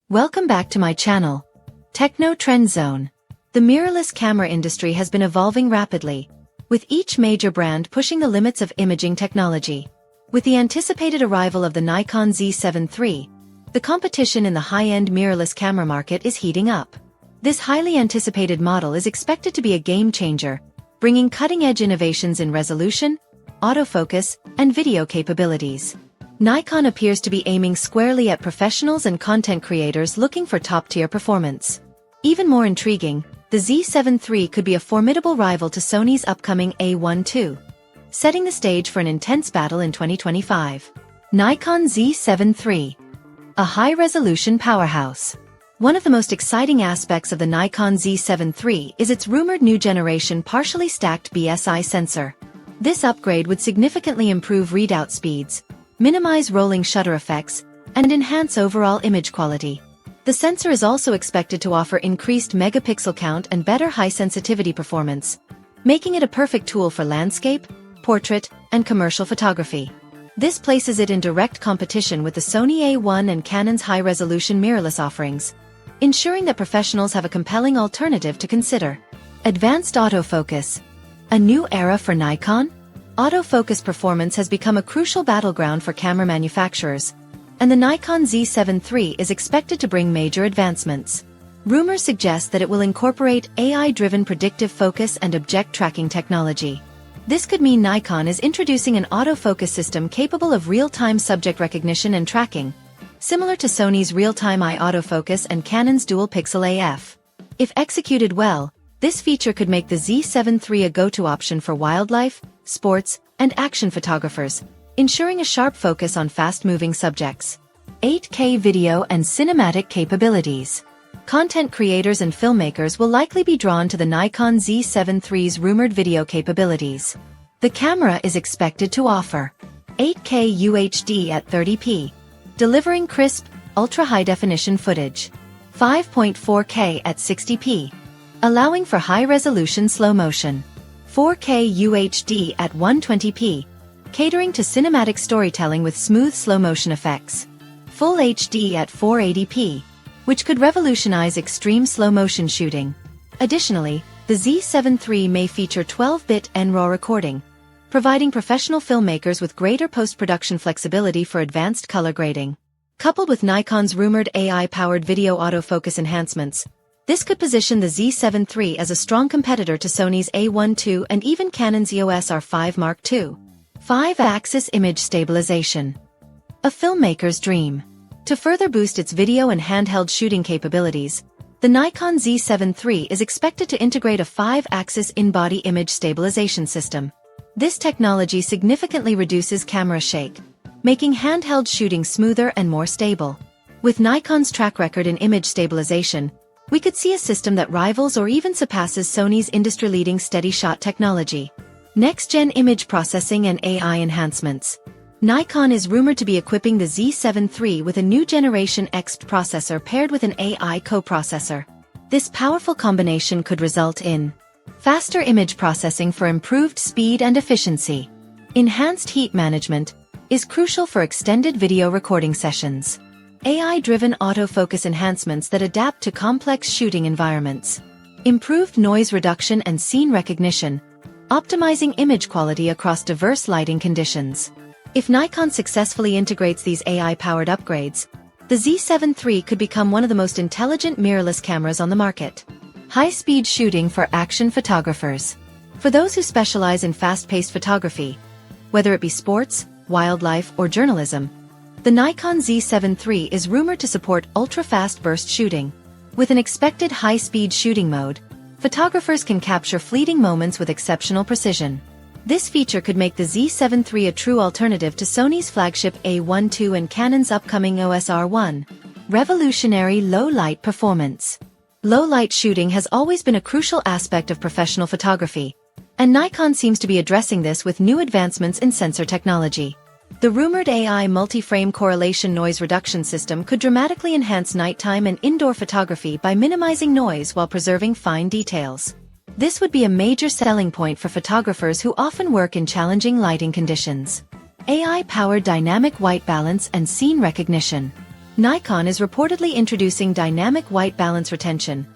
Welcome back to my channel, Techno Trend Zone. The mirrorless camera industry has been evolving rapidly, with each major brand pushing the limits of imaging technology. With the anticipated arrival of the Nikon Z7 III, the competition in the high-end mirrorless camera market is heating up. This highly anticipated model is expected to be a game-changer, bringing cutting-edge innovations in resolution, autofocus, and video capabilities. Nikon appears to be aiming squarely at professionals and content creators looking for top-tier performance. Even more intriguing, the Z7 III could be a formidable rival to Sony's upcoming A1 II, setting the stage for an intense battle in 2025. Nikon Z7 III, a high-resolution powerhouse. One of the most exciting aspects of the Nikon Z7 III is its rumored new generation partially stacked BSI sensor. This upgrade would significantly improve readout speeds, minimize rolling shutter effects, and enhance overall image quality. The sensor is also expected to offer increased megapixel count and better high-sensitivity performance, making it a perfect tool for landscape, portrait, and commercial photography. This places it in direct competition with the Sony A1 and Canon's high-resolution mirrorless offerings, ensuring that professionals have a compelling alternative to consider. Advanced autofocus. A new era for Nikon? Autofocus performance has become a crucial battleground for camera manufacturers, and the Nikon Z7 III is expected to bring major advancements. Rumors suggest that it will incorporate AI-driven predictive focus and object tracking technology. This could mean Nikon is introducing an autofocus system capable of real-time subject recognition and tracking, similar to Sony's real-time eye autofocus and Canon's dual-pixel AF. If executed well, this feature could make the Z7 III a go-to option for wildlife, sports, and action photographers, ensuring a sharp focus on fast-moving subjects. 8K video and cinematic capabilities. Content creators and filmmakers will likely be drawn to the Nikon Z7 III's rumored video capabilities. The camera is expected to offer 8K UHD at 30p, delivering crisp, ultra-high-definition footage, 5.4K at 60p, allowing for high-resolution slow motion, 4K UHD at 120p, catering to cinematic storytelling with smooth slow motion effects, Full HD at 480p, which could revolutionize extreme slow motion shooting. Additionally, the Z7 III may feature 12-bit NRAW recording, providing professional filmmakers with greater post-production flexibility for advanced color grading. Coupled with Nikon's rumored AI-powered video autofocus enhancements, this could position the Z7 III as a strong competitor to Sony's A1 II and even Canon's EOS R5 Mark II. 5-axis image stabilization. A filmmaker's dream. To further boost its video and handheld shooting capabilities, the Nikon Z7 III is expected to integrate a 5-axis in-body image stabilization system. This technology significantly reduces camera shake, making handheld shooting smoother and more stable. With Nikon's track record in image stabilization, we could see a system that rivals or even surpasses Sony's industry-leading steady shot technology. Next-gen image processing and AI enhancements. Nikon is rumored to be equipping the Z7 III with a new generation XP processor paired with an AI coprocessor. This powerful combination could result in faster image processing for improved speed and efficiency. Enhanced heat management is crucial for extended video recording sessions. AI-driven autofocus enhancements that adapt to complex shooting environments. Improved noise reduction and scene recognition, optimizing image quality across diverse lighting conditions. If Nikon successfully integrates these AI-powered upgrades, the Z7 III could become one of the most intelligent mirrorless cameras on the market. High-speed shooting for action photographers. For those who specialize in fast-paced photography, whether it be sports, wildlife, or journalism, the Nikon Z7 III is rumored to support ultra-fast burst shooting. With an expected high-speed shooting mode, photographers can capture fleeting moments with exceptional precision. This feature could make the Z7 III a true alternative to Sony's flagship A1 II and Canon's upcoming EOS R1. Revolutionary low-light performance. Low-light shooting has always been a crucial aspect of professional photography, and Nikon seems to be addressing this with new advancements in sensor technology. The rumored AI multi-frame correlation noise reduction system could dramatically enhance nighttime and indoor photography by minimizing noise while preserving fine details. This would be a major selling point for photographers who often work in challenging lighting conditions. AI-powered dynamic white balance and scene recognition. Nikon is reportedly introducing dynamic white balance retention,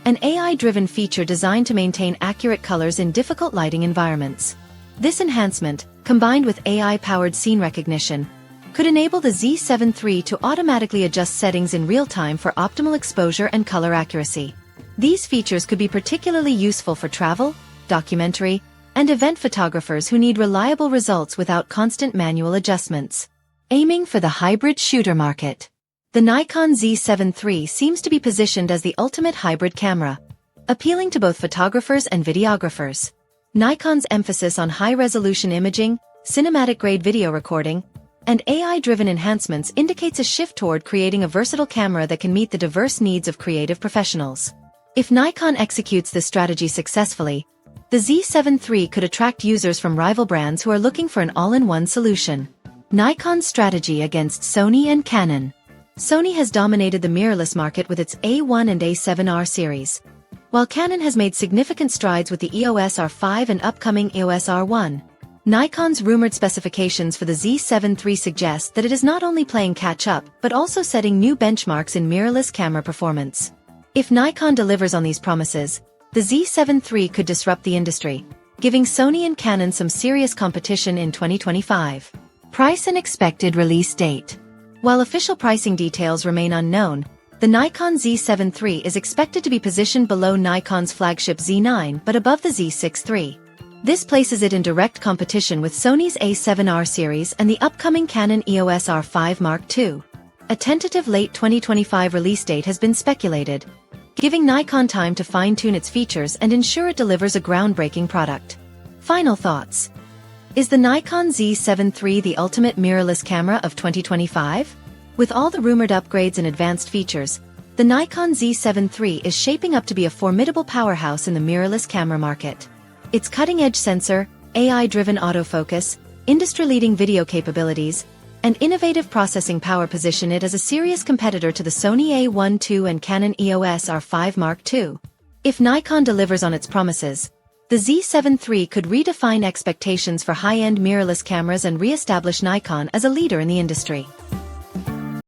an AI-driven feature designed to maintain accurate colors in difficult lighting environments. This enhancement, combined with AI-powered scene recognition, could enable the Z7 III to automatically adjust settings in real time for optimal exposure and color accuracy. These features could be particularly useful for travel, documentary, and event photographers who need reliable results without constant manual adjustments. Aiming for the hybrid shooter market. The Nikon Z7 III seems to be positioned as the ultimate hybrid camera, appealing to both photographers and videographers. Nikon's emphasis on high-resolution imaging, cinematic-grade video recording, and AI-driven enhancements indicates a shift toward creating a versatile camera that can meet the diverse needs of creative professionals. If Nikon executes this strategy successfully, the Z7 III could attract users from rival brands who are looking for an all-in-one solution. Nikon's strategy against Sony and Canon. Sony has dominated the mirrorless market with its A1 and A7R series, while Canon has made significant strides with the EOS R5 and upcoming EOS R1. Nikon's rumored specifications for the Z7 III suggest that it is not only playing catch-up but also setting new benchmarks in mirrorless camera performance. If Nikon delivers on these promises, the Z7 III could disrupt the industry, giving Sony and Canon some serious competition in 2025. Price and expected release date. While official pricing details remain unknown, the Nikon Z7 III is expected to be positioned below Nikon's flagship Z9 but above the Z6 III. This places it in direct competition with Sony's A7R series and the upcoming Canon EOS R5 Mark II. A tentative late 2025 release date has been speculated, giving Nikon time to fine-tune its features and ensure it delivers a groundbreaking product. Final thoughts. Is the Nikon Z7 III the ultimate mirrorless camera of 2025? With all the rumored upgrades and advanced features, the Nikon Z7 III is shaping up to be a formidable powerhouse in the mirrorless camera market. Its cutting-edge sensor, AI-driven autofocus, industry-leading video capabilities, and innovative processing power position it as a serious competitor to the Sony A1 II and Canon EOS R5 Mark II. If Nikon delivers on its promises, the Z7 III could redefine expectations for high-end mirrorless cameras and re-establish Nikon as a leader in the industry.